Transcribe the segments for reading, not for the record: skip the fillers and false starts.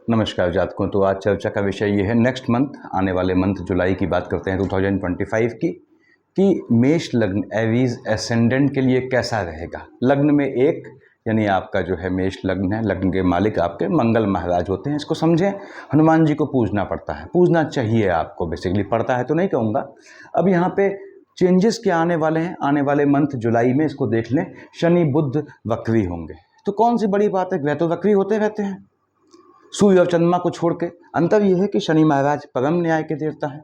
नमस्कार जातकों। तो आज चर्चा का विषय ये है, नेक्स्ट मंथ, आने वाले मंथ जुलाई की बात करते हैं 2025 की, कि मेष लग्न एरीज एसेंडेंट के लिए कैसा रहेगा। लग्न में एक, यानी आपका जो है मेष लग्न है, लग्न के मालिक आपके मंगल महाराज होते हैं। इसको समझें, हनुमान जी को पूजना पड़ता है, पूजना चाहिए आपको, बेसिकली पड़ता है तो नहीं कहूँगा। अब यहाँ पे चेंजेस क्या आने वाले हैं आने वाले मंथ जुलाई में, इसको देख लें। शनि बुध वक्री होंगे, तो कौन सी बड़ी बात है, ग्रह तो वक्री होते रहते हैं सूर्य और चंद्रमा को छोड़ के। अंतर यह है कि शनि महाराज परम न्याय के देवता हैं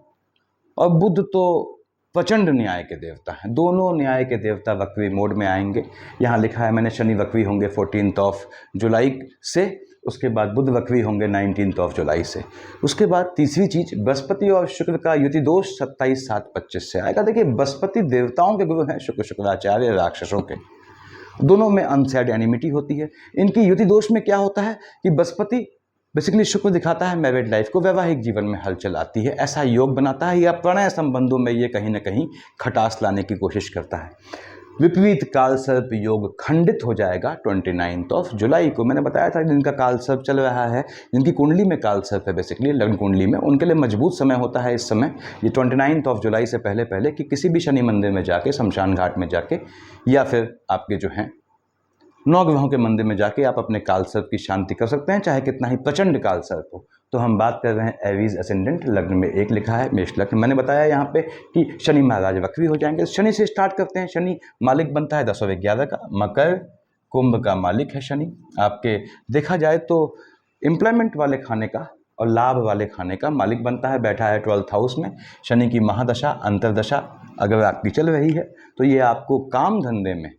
और बुध तो प्रचंड न्याय के देवता हैं। दोनों न्याय के देवता वक्री मोड में आएंगे। यहाँ लिखा है मैंने, शनि वक्री होंगे 14 जुलाई से, उसके बाद बुध वक्री होंगे 19 जुलाई से। उसके बाद तीसरी चीज, बृहस्पति और शुक्र का युति दोष 27/7/25 से आएगा। देखिए, बृहस्पति देवताओं के गुरु हैं, शुक्र शुक्राचार्य राक्षसों के। दोनों में अनसेड एनिमिटी होती है। इनकी युति दोष में क्या होता है कि बृहस्पति बेसिकली शुक्र दिखाता है मैरिड लाइफ को, वैवाहिक जीवन में हलचल आती है, ऐसा योग बनाता है, या प्रणय संबंधों में ये कहीं ना कहीं खटास लाने की कोशिश करता है। विपरीत काल सर्प योग खंडित हो जाएगा 29 जुलाई को। मैंने बताया था जिनका काल सर्प चल रहा है, जिनकी कुंडली में काल सर्प है, बेसिकली लग्न कुंडली में, उनके लिए मजबूत समय होता है इस समय, ये 29 जुलाई से पहले पहले, कि किसी भी शनि मंदिर में जाके, शमशान घाट में जाके, या फिर आपके जो हैं 9 ग्रहों के मंदिर में जाके आप अपने काल सर्प की शांति कर सकते हैं, चाहे कितना ही प्रचंड काल सर्प हो। तो हम बात कर रहे हैं एरीज एसेंडेंट, लग्न में एक लिखा है मेष लग्न। मैंने बताया यहाँ पे कि शनि महाराज वक्री हो जाएंगे। शनि से स्टार्ट करते हैं। शनि मालिक बनता है 10 और 11 का, मकर कुंभ का मालिक है शनि आपके। देखा जाए तो एम्प्लॉयमेंट वाले खाने का और लाभ वाले खाने का मालिक बनता है, बैठा है 12th हाउस में। शनि की महादशा अंतरदशा अगर आपकी चल रही है तो ये आपको काम धंधे में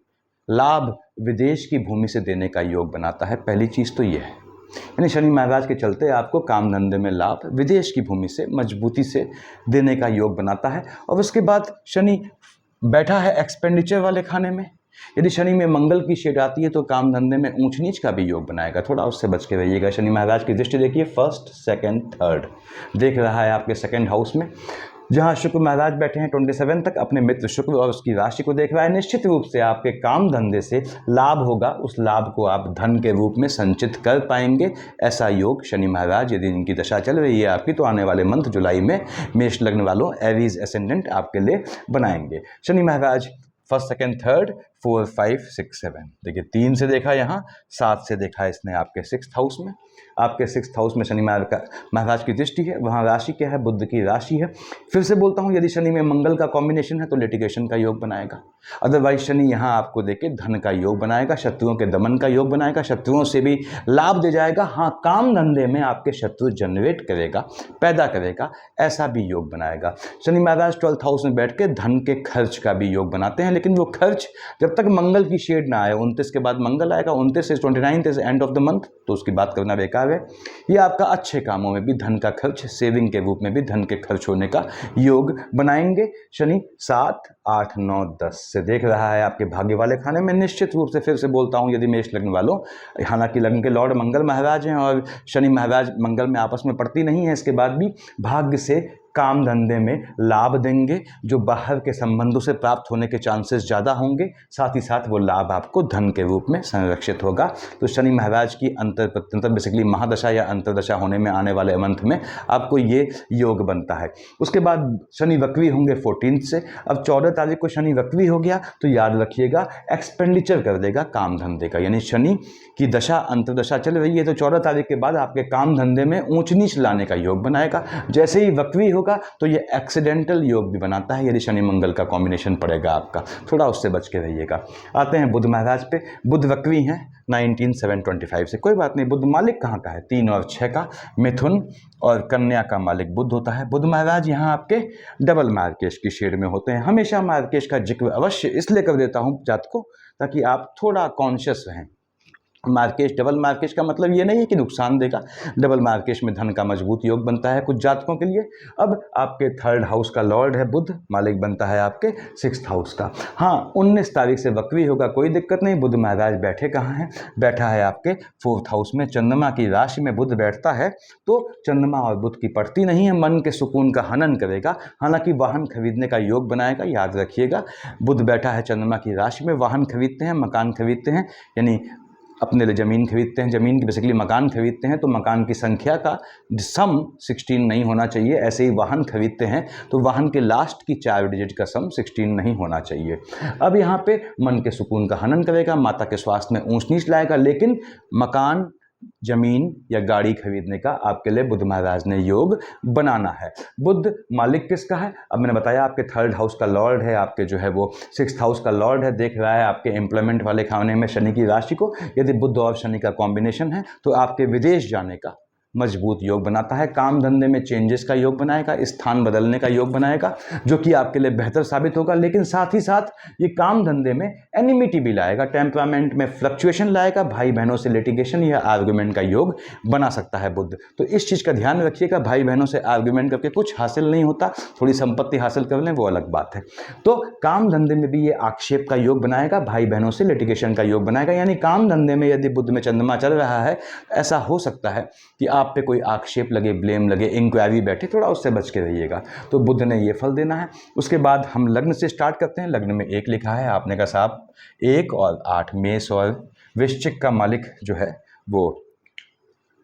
लाभ विदेश की भूमि से देने का योग बनाता है। पहली चीज़ तो ये है, यानी शनि महाराज के चलते आपको काम धंधे में लाभ विदेश की भूमि से मजबूती से देने का योग बनाता है। और उसके बाद शनि बैठा है एक्सपेंडिचर वाले खाने में। यदि शनि में मंगल की शेड आती है तो काम धंधे में ऊंच नीच का भी योग बनाएगा, थोड़ा उससे बच के रहिएगा। शनि महाराज की दृष्टि देखिए 1st, 2nd, 3rd देख रहा है आपके 2nd हाउस में, जहां शुक्र महाराज बैठे हैं 27 तक, अपने मित्र शुक्र और उसकी राशि को देख रहा है। निश्चित रूप से आपके काम धंधे से लाभ होगा, उस लाभ को आप धन के रूप में संचित कर पाएंगे। ऐसा योग शनि महाराज, यदि इनकी दशा चल रही है आपकी, तो आने वाले मंथ जुलाई में मेष लग्न वालों एरीज एसेंडेंट आपके लिए बनाएंगे। शनि महाराज 1st, 2nd, 3rd, 4, 5, 6, 7, देखिए 3 से देखा, यहाँ 7 से देखा इसने आपके 6th हाउस में। आपके 6th हाउस में शनि महाराज की दृष्टि है, वहाँ राशि क्या है, बुध की राशि है। फिर से बोलता हूँ, यदि शनि में मंगल का कॉम्बिनेशन है तो लिटिगेशन का योग बनाएगा। अदरवाइज शनि यहाँ आपको देके धन का योग बनाएगा, शत्रुओं के दमन का योग बनाएगा, शत्रुओं से भी लाभ दे जाएगा। हाँ, काम धंधे में आपके शत्रु जनरेट करेगा, पैदा करेगा, ऐसा भी योग बनाएगा। शनि महाराज 12th हाउस में बैठ के धन के खर्च का भी योग बनाते हैं, लेकिन वो खर्च जब तक मंगल की शेड ना आए, 29 के बाद मंगल आएगा, 29 से 29 is end of the month, तो उसकी बात करना बेकार है। ये आपका अच्छे कामों में भी धन का खर्च, सेविंग के रूप में भी धन के खर्च होने का योग बनाएंगे। शनि 7, 8, 9, 10 से देख रहा है आपके भाग्य वाले खाने में। निश्चित रूप से फिर से बोलता हूँ, यदि मेष लग्न वालों, हालांकि लग्न के लॉर्ड मंगल महाराज हैं और शनि महाराज मंगल में आपस में पड़ती नहीं है, इसके बाद भी भाग्य से काम धंधे में लाभ देंगे, जो बाहर के संबंधों से प्राप्त होने के चांसेस ज़्यादा होंगे। साथ ही साथ वो लाभ आपको धन के रूप में संरक्षित होगा। तो शनि महाराज की अंतर बेसिकली महादशा या अंतरदशा होने में आने वाले मंथ में आपको ये योग बनता है। उसके बाद शनि वक्री होंगे 14 से। अब 14 तारीख को शनि वक्री हो गया तो याद रखिएगा, एक्सपेंडिचर कर देगा काम धंधे का, यानी शनि की दशा अंतरदशा चल रही है तो 14 तारीख के बाद आपके काम धंधे में ऊंच नीच लाने का योग बनाएगा। जैसे ही वक्री होगा तो ये एक्सीडेंटल योग भी बनाता है, यदि शनि मंगल का कॉम्बिनेशन पड़ेगा आपका, थोड़ा उससे बच के रहिएगा। आते हैं बुध महाराज पे। बुध वक्री हैं 19/7/25 से, कोई बात नहीं। बुध मालिक कहाँ का है, 3 और 6 का, मिथुन और कन्या का मालिक बुध होता है। बुध महाराज यहाँ आपके डबल मार्केश की शेड में होते हैं। हमेशा मार्केश का जिक्र अवश्य इसलिए कर देता हूँ जातकों, ताकि आप थोड़ा कॉन्शियस रहें। मार्केश, डबल मार्केश का मतलब ये नहीं है कि नुकसान देगा। डबल मार्केश में धन का मजबूत योग बनता है कुछ जातकों के लिए। अब आपके 3rd हाउस का लॉर्ड है बुध, मालिक बनता है आपके 6th हाउस का। हाँ, 19 तारीख से वक्री होगा, कोई दिक्कत नहीं। बुध महाराज बैठे कहाँ हैं, बैठा है आपके 4th हाउस में। चंद्रमा की राशि में बुध बैठता है तो चंद्रमा और बुध की पड़ती नहीं है, मन के सुकून का हनन करेगा। हालांकि वाहन खरीदने का योग बनाएगा, याद रखिएगा। बुध बैठा है चंद्रमा की राशि में, वाहन खरीदते हैं, मकान खरीदते हैं, यानी अपने लिए ज़मीन खरीदते हैं, ज़मीन की बेसिकली मकान खरीदते हैं, तो मकान की संख्या का सम 16 नहीं होना चाहिए। ऐसे ही वाहन खरीदते हैं तो वाहन के लास्ट की 4 डिजिट का सम 16 नहीं होना चाहिए। अब यहाँ पे मन के सुकून का हनन करेगा, माता के स्वास्थ्य में ऊंच नीच लाएगा, लेकिन मकान, जमीन या गाड़ी खरीदने का आपके लिए बुध महाराज ने योग बनाना है। बुध मालिक किसका है? अब मैंने बताया आपके 3rd हाउस का लॉर्ड है, आपके जो है वो 6th हाउस का लॉर्ड है। देख रहा है आपके एम्प्लॉयमेंट वाले खाने में शनि की राशि को। यदि बुध और शनि का कॉम्बिनेशन है तो आपके विदेश जाने का मजबूत योग बनाता है, काम धंधे में चेंजेस का योग बनाएगा, स्थान बदलने का योग बनाएगा, जो कि आपके लिए बेहतर साबित होगा। लेकिन साथ ही साथ ये काम धंधे में एनिमिटी भी लाएगा, टेम्परामेंट में फ्लक्चुएशन लाएगा, भाई बहनों से लिटिगेशन या आर्गुमेंट का योग बना सकता है बुध। तो इस चीज़ का ध्यान रखिएगा, भाई बहनों से आर्गुमेंट करके कुछ हासिल नहीं होता, थोड़ी संपत्ति हासिल कर लें वो अलग बात है। तो काम धंधे में भी ये आक्षेप का योग बनाएगा, भाई बहनों से लिटिगेशन का योग बनाएगा। यानी काम धंधे में यदि बुध में चंद्रमा चल रहा है, ऐसा हो सकता है कि आप पे कोई आक्षेप लगे, ब्लेम लगे, इंक्वायरी बैठे, थोड़ा उससे बच के रहिएगा। तो बुध ने ये फल देना है। उसके बाद हम लग्न से स्टार्ट करते हैं। लग्न में 1 लिखा है, आपने कहा साहब 1 और 8, मेष और वृश्चिक का मालिक जो है वो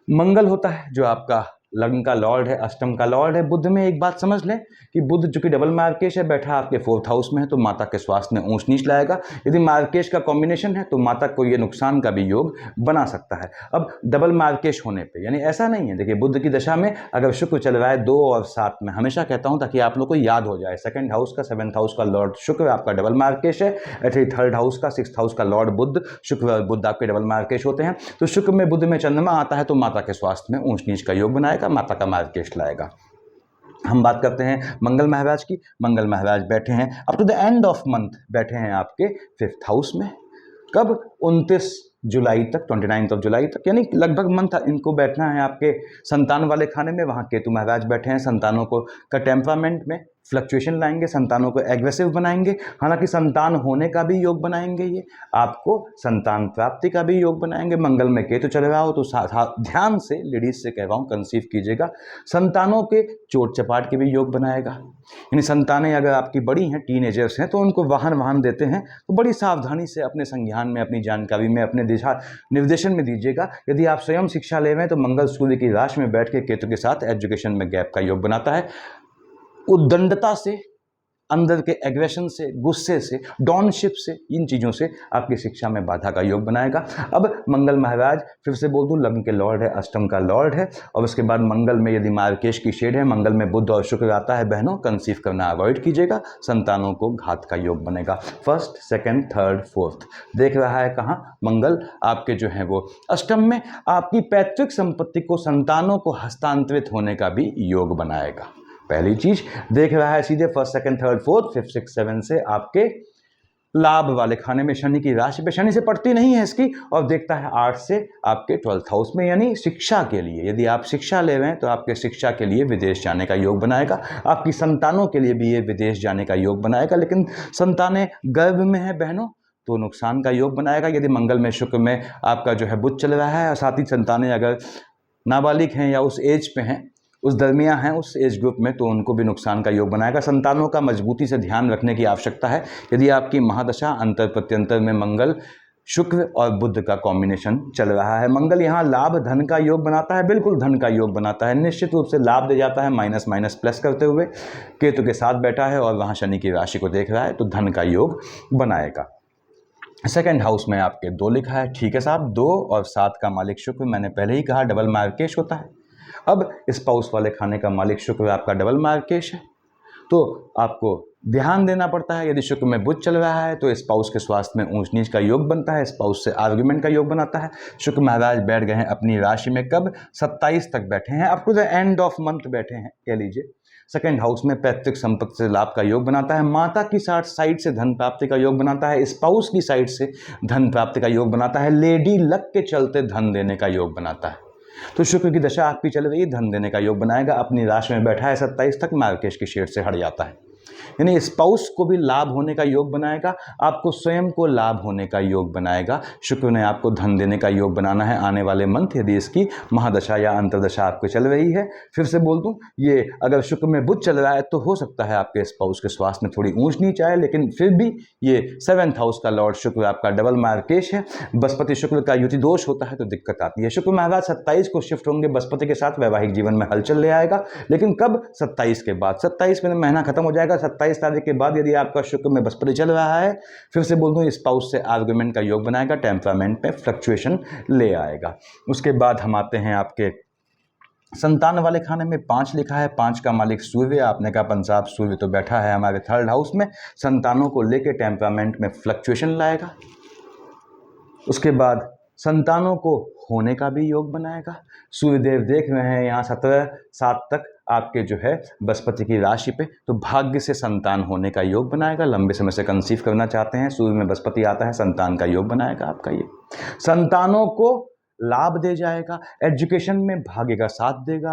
मंगल होता है, जो आपका लग्न का लॉर्ड है, अष्टम का लॉर्ड है। बुध में एक बात समझ लें कि बुध जो कि डबल मार्केश है, बैठा आपके 4th हाउस में है, तो माता के स्वास्थ्य में ऊंच नीच लाएगा। यदि मार्केश का कॉम्बिनेशन है तो माता को ये नुकसान का भी योग बना सकता है। अब डबल मार्केश होने पे यानी ऐसा नहीं है, देखिए बुध की दशा में अगर शुक्र चल रहा है 2 और 7 में, हमेशा कहता हूँ ताकि आप लोग को याद हो जाए, 2nd हाउस का 7th हाउस का लॉर्ड शुक्र आपका डबल मार्केश है, ऐसे 3rd हाउस का 6th हाउस का लॉर्ड बुध, शुक्र और बुध आपके डबल मार्केश होते हैं। तो शुक्र में बुध में चंद्रमा आता है तो माता के स्वास्थ्य में ऊंच नीच का योग बनाएगा, माता का मार्केश लाएगा। हम बात करते हैं मंगल महाराज की। मंगल महाराज बैठे हैं up to the end of month, बैठे हैं आपके 5th हाउस में। कब? 29 जुलाई तक, 29 जुलाई तक, यानी लगभग मंथ इनको बैठना है आपके संतान वाले खाने में। वहाँ केतु महाराज बैठे हैं, संतानों को का टेम्परामेंट में फ्लक्चुएशन लाएंगे, संतानों को एग्रेसिव बनाएंगे। हालांकि संतान होने का भी योग बनाएंगे, ये आपको संतान प्राप्ति का भी योग बनाएंगे। मंगल में केतु चल रहा हो तो ध्यान से, लेडीज से कह रहा हूँ, कंसीव कीजिएगा। संतानों के चोट चपाट के भी योग बनाएगा, यानी संतानें अगर आपकी बड़ी हैं, टीनेजर्स हैं, तो उनको वाहन देते हैं तो बड़ी सावधानी से अपने संज्ञान में, अपनी जानकारी में, अपने दिशा निर्देशन में दीजिएगा। यदि आप स्वयं शिक्षा ले रहे हैं तो मंगल सूर्य की राशि में बैठ के केतु के साथ एजुकेशन में गैप का योग बनाता है। उद्दंडता से, अंदर के एग्रेशन से, गुस्से से, डॉनशिप से, इन चीज़ों से आपकी शिक्षा में बाधा का योग बनाएगा। अब मंगल महाराज, फिर से बोल दूं, लग्न के लॉर्ड है, अष्टम का लॉर्ड है। और उसके बाद मंगल में यदि मार्केश की शेड है, मंगल में बुध और शुक्र आता है, बहनों कंसीव करना अवॉइड कीजिएगा, संतानों को घात का योग बनेगा। 1st, 2nd, 3rd, 4th देख रहा है कहाँ? मंगल आपके जो है वो अष्टम में, आपकी पैतृक संपत्ति को संतानों को हस्तांतरित होने का भी योग बनाएगा। पहली चीज देख रहा है सीधे 1st, 2nd, 3rd, 4th, 5th, 6th, 7 से आपके लाभ वाले खाने में, शनि की राशि पे, शनि से पड़ती नहीं है इसकी, और देखता है 8 से आपके 12th हाउस में, यानी शिक्षा के लिए। यदि आप शिक्षा ले रहे हैं तो आपके शिक्षा के लिए विदेश जाने का योग बनाएगा। आपकी संतानों के लिए भी ये विदेश जाने का योग बनाएगा। लेकिन संतानें गर्भ में है बहनों तो नुकसान का योग बनाएगा। यदि मंगल में, शुक्र में आपका जो है बुध चल रहा है, और साथ ही संतानें अगर नाबालिग हैं या उस एज पे हैं, उस दरमिया हैं, उस एज ग्रुप में, तो उनको भी नुकसान का योग बनाएगा। संतानों का मजबूती से ध्यान रखने की आवश्यकता है। यदि आपकी महादशा अंतर प्रत्यंतर में मंगल, शुक्र और बुध का कॉम्बिनेशन चल रहा है, मंगल यहाँ लाभ धन का योग बनाता है, बिल्कुल धन का योग बनाता है, निश्चित रूप से लाभ दे जाता है, माइनस माइनस प्लस करते हुए। केतु के साथ बैठा है और वहाँ शनि की राशि को देख रहा है, तो धन का योग बनाएगा। 2nd हाउस में आपके 2 लिखा है, ठीक है साहब, 2 और 7 का मालिक शुक्र, मैंने पहले ही कहा डबल मार्केश होता है। अब स्पाउस वाले खाने का मालिक शुक्र आपका डबल मार्केश है, तो आपको ध्यान देना पड़ता है। यदि शुक्र में बुध चल रहा है तो स्पाउस के स्वास्थ्य में ऊंच नीच का योग बनता है, स्पाउस से आर्गुमेंट का योग बनाता है। शुक्र महाराज बैठ गए हैं अपनी राशि में, कब? 27 तक बैठे हैं, up to the end of month बैठे हैं कह लीजिए। 2nd हाउस में पैतृक संपत्ति से लाभ का योग बनाता है, माता की साइड से धन प्राप्ति का योग बनाता है, स्पाउस की साइड से धन प्राप्ति का योग बनाता है, लेडी लक के चलते धन देने का योग बनाता है। तो शुक्र की दशा आपकी चल रही है, धन देने का योग बनाएगा। अपनी राशि में बैठा है 27 तक, मार्केश की शेड से हट जाता है। यानी स्पाउस को भी लाभ होने का योग बनाएगा, आपको स्वयं को लाभ होने का योग बनाएगा। शुक्र ने आपको धन देने का योग बनाना है आने वाले मंथ, यदि इसकी महादशा या अंतर्दशा आपको चल रही है। फिर से बोल दूं, ये अगर शुक्र में बुध चल रहा है तो हो सकता है आपके स्पाउस के स्वास्थ्य में थोड़ी ऊंच नीच आए, लेकिन फिर भी ये 7th हाउस का लॉर्ड शुक्र आपका डबल मार्केश है। बृहस्पति शुक्र का युति दोष होता है तो दिक्कत आती है। शुक्र महाराज 27 को शिफ्ट होंगे बृहस्पति के साथ, वैवाहिक जीवन में हलचल ले आएगा, लेकिन कब? 27 के बाद। 27 में महीना खत्म हो जाएगा, 27 तारीख के बाद यदि आपका शुक्र में बृहस्पति चल रहा है, फिर से बोल दूं, स्पाउस से आर्गुमेंट का योग बनाएगा, टेम्परामेंट में फ्लक्चुएशन ले आएगा। उसके बाद हम आते हैं आपके संतान वाले खाने में 5 लिखा है, 5 का मालिक सूर्य। आपने कहा पंसाब सूर्य तो बैठा है हमारे 3rd हाउस में, संतानों को लेकर टेम्परामेंट में फ्लक्चुएशन लाएगा। उसके बाद संतानों को होने का भी योग बनाएगा। सूर्यदेव देख रहे हैं यहाँ 17/7 तक आपके जो है बृहस्पति की राशि पे, तो भाग्य से संतान होने का योग बनाएगा। लंबे समय से कंसीव करना चाहते हैं, सूर्य में बृहस्पति आता है, संतान का योग बनाएगा आपका ये। संतानों को लाभ दे जाएगा, एजुकेशन में भाग्य का साथ देगा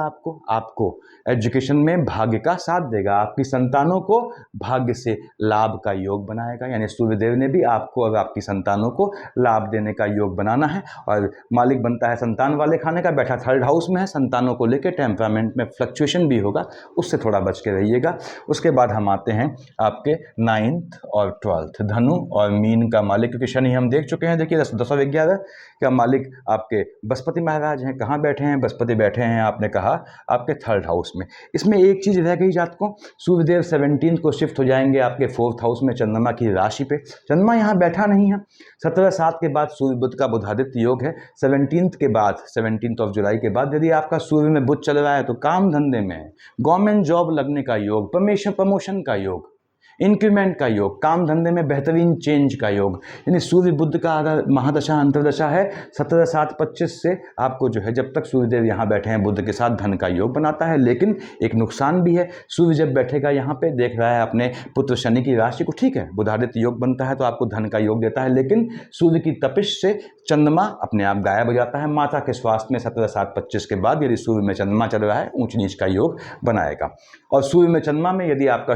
आपको एजुकेशन में भाग्य का साथ देगा, आपकी संतानों को भाग्य से लाभ का योग बनाएगा। यानी सूर्यदेव ने भी आपको और आपकी संतानों को लाभ देने का योग बनाना है, और मालिक बनता है संतान वाले खाने का, बैठा 3rd हाउस में है। संतानों को लेकर टेम्परामेंट में फ्लक्चुएशन भी होगा, उससे थोड़ा बच के रहिएगा। उसके बाद हम आते हैं आपके 9th और 12th, धनु और मीन का मालिक, क्योंकि शनि हम देख चुके हैं। देखिए 10 और 11 का मालिक आपके बृहस्पति महाराज हैं। कहाँ बैठे हैं? बृहस्पति बैठे हैं आपने कहा आपके 3rd हाउस में। इसमें एक चीज रह गई जातकों, सूर्यदेव 17 को शिफ्ट हो जाएंगे आपके 4th हाउस में, चंद्रमा की राशि पे। चंद्रमा यहाँ बैठा नहीं है। 17/7 के बाद सूर्य बुध का बुधादित्य योग है। 17 के बाद, 17 जुलाई के बाद यदि आपका सूर्य में बुध चल रहा है तो काम धंधे में, गवर्नमेंट जॉब लगने का योग, प्रमोशन का योग, इंक्रीमेंट का योग, काम धंधे में बेहतरीन चेंज का योग। यानी सूर्य बुध का अगर महादशा अंतर्दशा है 17/7/25 से आपको जो है, जब तक सूर्यदेव यहाँ बैठे हैं बुध के साथ, धन का योग बनाता है। लेकिन एक नुकसान भी है, सूर्य जब बैठेगा यहाँ पे, देख रहा है अपने पुत्र शनि की राशि को, ठीक है बुधादित्य योग बनता है तो आपको धन का योग देता है, लेकिन सूर्य की तपिश से चंद्रमा अपने आप गायब हो जाता है। माता के स्वास्थ्य में 17/7/25 के बाद यदि सूर्य में चंद्रमा चल रहा है, ऊंच नीच का योग बनाएगा। और सूर्य में चंद्रमा में यदि आपका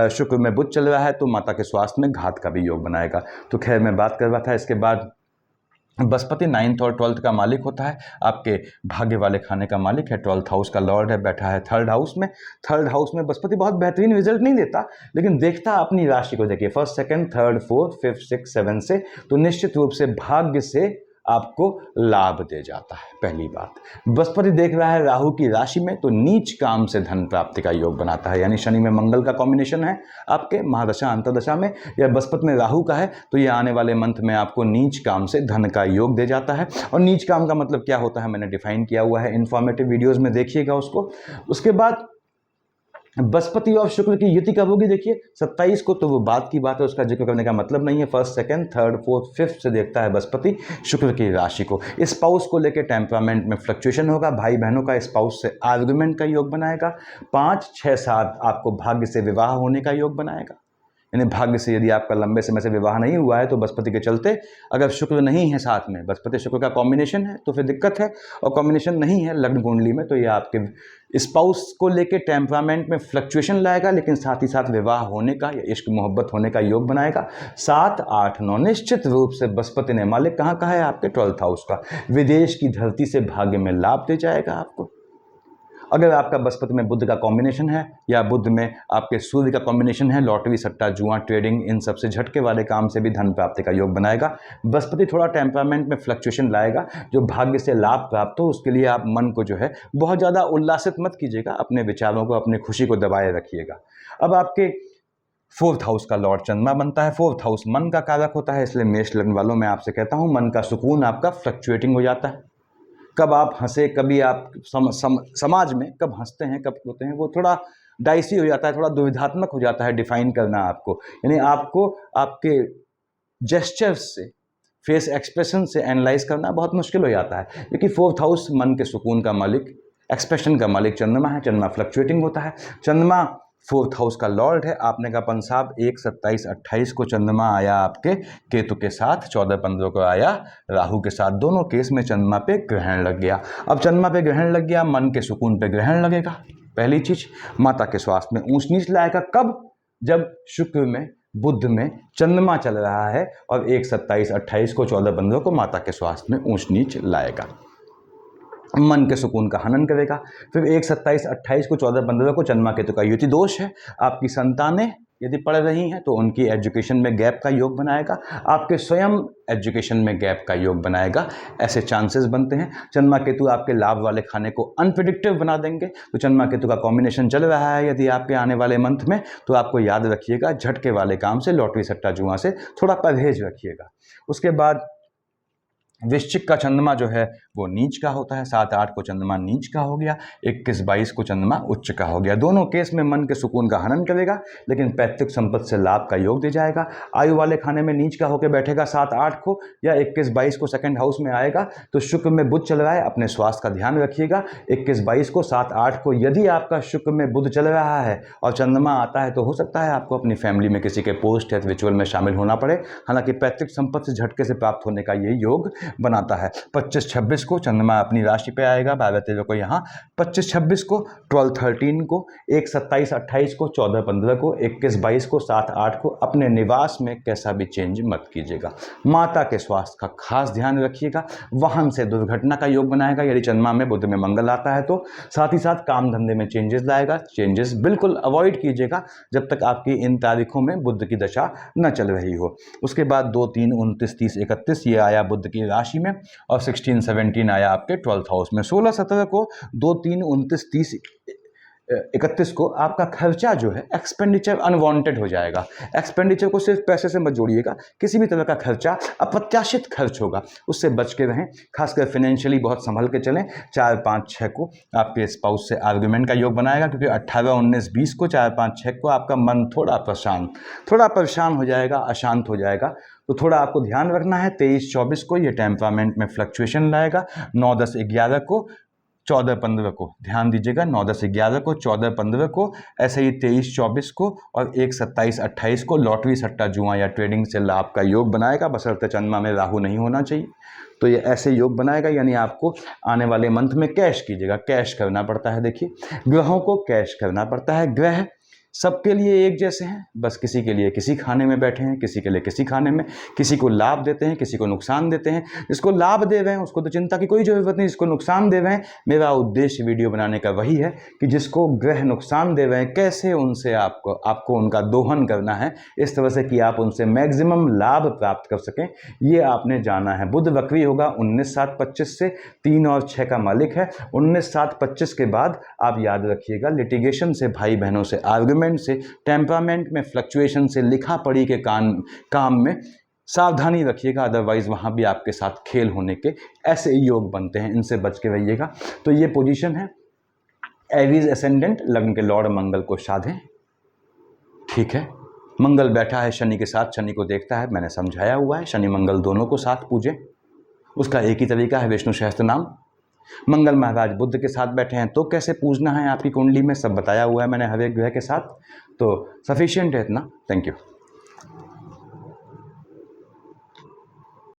शुक्र में बुध चल रहा है तो माता के स्वास्थ्य में घात का भी योग बनाएगा। तो खैर मैं बात कर रहा था, इसके बाद बृहस्पति 9th और 12th का मालिक होता है, आपके भाग्य वाले खाने का मालिक है, 12th हाउस का लॉर्ड है, बैठा है 3rd हाउस में। 3rd हाउस में बृहस्पति बहुत बेहतरीन रिजल्ट नहीं देता, लेकिन देखता अपनी राशि को। देखिए 1st 2nd 3rd 4th 5th 6th 7 से, तो निश्चित रूप से भाग्य से आपको लाभ दे जाता है। पहली बात, बृहस्पति देख रहा है राहु की राशि में, तो नीच काम से धन प्राप्ति का योग बनाता है। यानी शनि में मंगल का कॉम्बिनेशन है आपके महादशा अंतर्दशा में, या बृहस्पति में राहु का है, तो ये आने वाले मंथ में आपको नीच काम से धन का योग दे जाता है। और नीच काम का मतलब क्या होता है मैंने डिफाइन किया हुआ है, इन्फॉर्मेटिव वीडियोज में देखिएगा उसको। उसके बाद बृहस्पति और शुक्र की युति कब होगी? देखिए 27 को, तो वो बात की बात है, उसका जिक्र करने का मतलब नहीं है। 1st 2nd 3rd 4th 5th से देखता है बृहस्पति शुक्र की राशि को। स्पाउस को लेकर टेम्परामेंट में फ्लक्चुएशन होगा, भाई बहनों का स्पाउस से आर्गुमेंट का योग बनाएगा। 5 6 7 आपको भाग्य से विवाह होने का योग बनाएगा। यानी भाग्य से यदि आपका लंबे समय से विवाह नहीं हुआ है तो बृहस्पति के चलते, अगर शुक्र नहीं है साथ में, बृहस्पति शुक्र का कॉम्बिनेशन है तो फिर दिक्कत है, और कॉम्बिनेशन नहीं है लग्न कुंडली में, तो ये आपके स्पाउस को लेके टेम्परामेंट में फ्लक्चुएशन लाएगा, लेकिन साथ ही साथ विवाह होने का या इश्क मोहब्बत होने का योग बनाएगा। 7 8 9 निश्चित रूप से बृहस्पति ने, मालिक कहाँ का है? आपके 12th हाउस का, विदेश की धरती से भाग्य में लाभ दे जाएगा आपको। अगर आपका बृहस्पति में बुध का कॉम्बिनेशन है, या बुध में आपके सूर्य का कॉम्बिनेशन है, लॉटरी सट्टा जुआ ट्रेडिंग इन सब से झटके वाले काम से भी धन प्राप्ति का योग बनाएगा। बृहस्पति थोड़ा टेम्परामेंट में फ्लक्चुएशन लाएगा, जो भाग्य से लाभ प्राप्त हो उसके लिए आप मन को जो है बहुत ज़्यादा उल्लासित मत कीजिएगा, अपने विचारों को, अपनी खुशी को दबाए रखिएगा। अब आपके 4th हाउस का लॉर्ड चंद्रमा बनता है। 4th हाउस मन का कारक होता है, इसलिए मेष लग्न वालों में आपसे कहता हूँ, मन का सुकून आपका फ्लक्चुएटिंग हो जाता है। कब आप हंसे, कभी आप समाज में कब हंसते हैं, कब होते हैं, वो थोड़ा डाइसी हो जाता है, थोड़ा दुविधात्मक हो जाता है डिफाइन करना आपको। यानी आपको आपके जेस्चर्स से, फेस एक्सप्रेशन से एनालाइज करना बहुत मुश्किल हो जाता है, क्योंकि 4th हाउस मन के सुकून का मालिक, एक्सप्रेशन का मालिक चंद्रमा है। चंद्रमा फ्लक्चुएटिंग होता है। चंद्रमा 4th हाउस का लॉर्ड है। आपने कहा पंसाब 1 27 28 को चंद्रमा आया आपके केतु के साथ, 14 15 को आया राहु के साथ, दोनों केस में चंद्रमा पे ग्रहण लग गया। अब चंद्रमा पे ग्रहण लग गया, मन के सुकून पे ग्रहण लगेगा। पहली चीज, माता के स्वास्थ्य में ऊंच नीच लाएगा। कब? जब शुक्र में, बुध में चंद्रमा चल रहा है और 1, 27, 28 को, 14, 15 को माता के स्वास्थ्य में ऊंच नीच लाएगा, मन के सुकून का हनन करेगा। फिर 1, 27, 28 को, 14, 15 को चंद्रमा केतु का युति दोष है। आपकी संतानें यदि पढ़ रही हैं तो उनकी एजुकेशन में गैप का योग बनाएगा, आपके स्वयं एजुकेशन में गैप का योग बनाएगा, ऐसे चांसेस बनते हैं। चंद्रमा केतु आपके लाभ वाले खाने को अनप्रिडिक्टिव बना देंगे। तो चंद्रमा केतु का कॉम्बिनेशन चल रहा है यदि आपके आने वाले मंथ में, तो आपको याद रखिएगा झटके वाले काम से, लॉटरी सट्टा जुआ से थोड़ा परहेज रखिएगा। उसके बाद वृश्चिक का चंद्रमा जो है वो नीच का होता है, 7, 8 को चंद्रमा नीच का हो गया, 21, 22 को चंद्रमा उच्च का हो गया। दोनों केस में मन के सुकून का हनन करेगा, लेकिन पैतृक संपत्ति से लाभ का योग दे जाएगा। आयु वाले खाने में नीच का होकर बैठेगा 7, 8 को, या 21, 22 को सेकंड हाउस में आएगा। तो शुक्र में बुध चल रहा है, अपने स्वास्थ्य का ध्यान रखिएगा। 21, 22 को, 7, 8 को यदि आपका शुक्र में बुध चल रहा है और चंद्रमा आता है तो हो सकता है आपको अपनी फैमिली में किसी के पोस्ट या रिचुअल में शामिल होना पड़े। हालांकि पैतृक संपत्ति से झटके से प्राप्त होने का ये योग बनाता है। 25, 26 को चंद्रमा अपनी राशि पे आएगा, 12, 13 को यहाँ, 25, 26 को, 12, 13 को, 1, 27, 28 को, 14, 15 को, 21, 22 को, 7, 8 को अपने निवास में कैसा भी चेंज मत कीजिएगा। माता के स्वास्थ्य का खास ध्यान रखिएगा। वाहन से दुर्घटना का योग बनाएगा यदि चंद्रमा में, बुध में मंगल आता है तो। साथ ही साथ काम धंधे में चेंजेस लाएगा। चेंजेस बिल्कुल अवॉइड कीजिएगा जब तक आपकी इन तारीखों में बुध की दशा न चल रही हो। उसके बाद 2, 3, 29, 30, 31 ये आया बुध की राशि में, और 16, 17 आया आपके 12th हाउस में। 16, 17 को, 2, 3, 29, 30, 31 को आपका खर्चा जो है एक्सपेंडिचर अनवांटेड हो जाएगा। एक्सपेंडिचर को सिर्फ पैसे से मत जोड़िएगा, किसी भी तरह का खर्चा अप्रत्याशित खर्च होगा, उससे बच के रहें। खासकर फाइनेंशियली बहुत संभल के चलें। 4, 5, 6 को आपके स्पाउस से आर्गुमेंट का योग बनाएगा, क्योंकि 18, 19, 20 को, 4, 5, 6 को आपका मन थोड़ा परेशान हो जाएगा, अशांत हो जाएगा। तो थोड़ा आपको ध्यान रखना है। 23, 24 को ये टेम्परामेंट में फ्लक्चुएशन लाएगा। 9, 10, 11 को, 14, 15 को ध्यान दीजिएगा। 9, 10, 11 को, 14, 15 को, ऐसे ही 23, 24 को और 1, 27, 28 को लॉटरी सट्टा जुआ या ट्रेडिंग से लाभ का योग बनाएगा, बशर्ते चंद्रमा में राहु नहीं होना चाहिए। तो ये ऐसे योग बनाएगा, यानी आपको आने वाले मंथ में कैश कीजिएगा। कैश करना पड़ता है, देखिए ग्रहों को कैश करना पड़ता है। ग्रह सबके लिए एक जैसे हैं, बस किसी के लिए किसी खाने में बैठे हैं, किसी के लिए किसी खाने में। किसी को लाभ देते हैं, किसी को नुकसान देते हैं। जिसको लाभ दे रहे हैं उसको तो चिंता की कोई ज़रूरत नहीं, जिसको नुकसान दे रहे हैं, मेरा उद्देश्य वीडियो बनाने का वही है कि जिसको ग्रह नुकसान दे रहे हैं कैसे उनसे आपको उनका दोहन करना है, इस तरह से कि आप उनसे मैक्सिमम लाभ प्राप्त कर सकें, ये आपने जाना है। बुध वक्री होगा 19/7/25 से, 3 और 6 का मालिक है। 19/7/25 के बाद आप याद रखिएगा लिटिगेशन से, भाई बहनों से आर्गुमेंट से, टेम्परामेंट में फ्लक्चुएशन से, लिखा पढ़ी के काम में सावधानी रखिएगा, अदरवाइज वहाँ भी आपके साथ खेल होने के ऐसे योग बनते हैं, इनसे बच के रहिएगा। तो ये पोजीशन है। एरीज एसेंडेंट, लग्न के लॉर्ड मंगल को साधें, ठीक है। मंगल बैठा है शनि के साथ, शनि को देखता है, मैंने समझाया हुआ है। शनि मंगल दोनों को साथ पूजें, उसका एक ही तरीका है, विष्णु सहस्त्र नाम। मंगल महाराज बुध के साथ बैठे हैं तो कैसे पूजना है आपकी कुंडली में, सब बताया हुआ है मैंने हर एक ग्रह के साथ। तो सफिशिएंट है इतना। Thank you.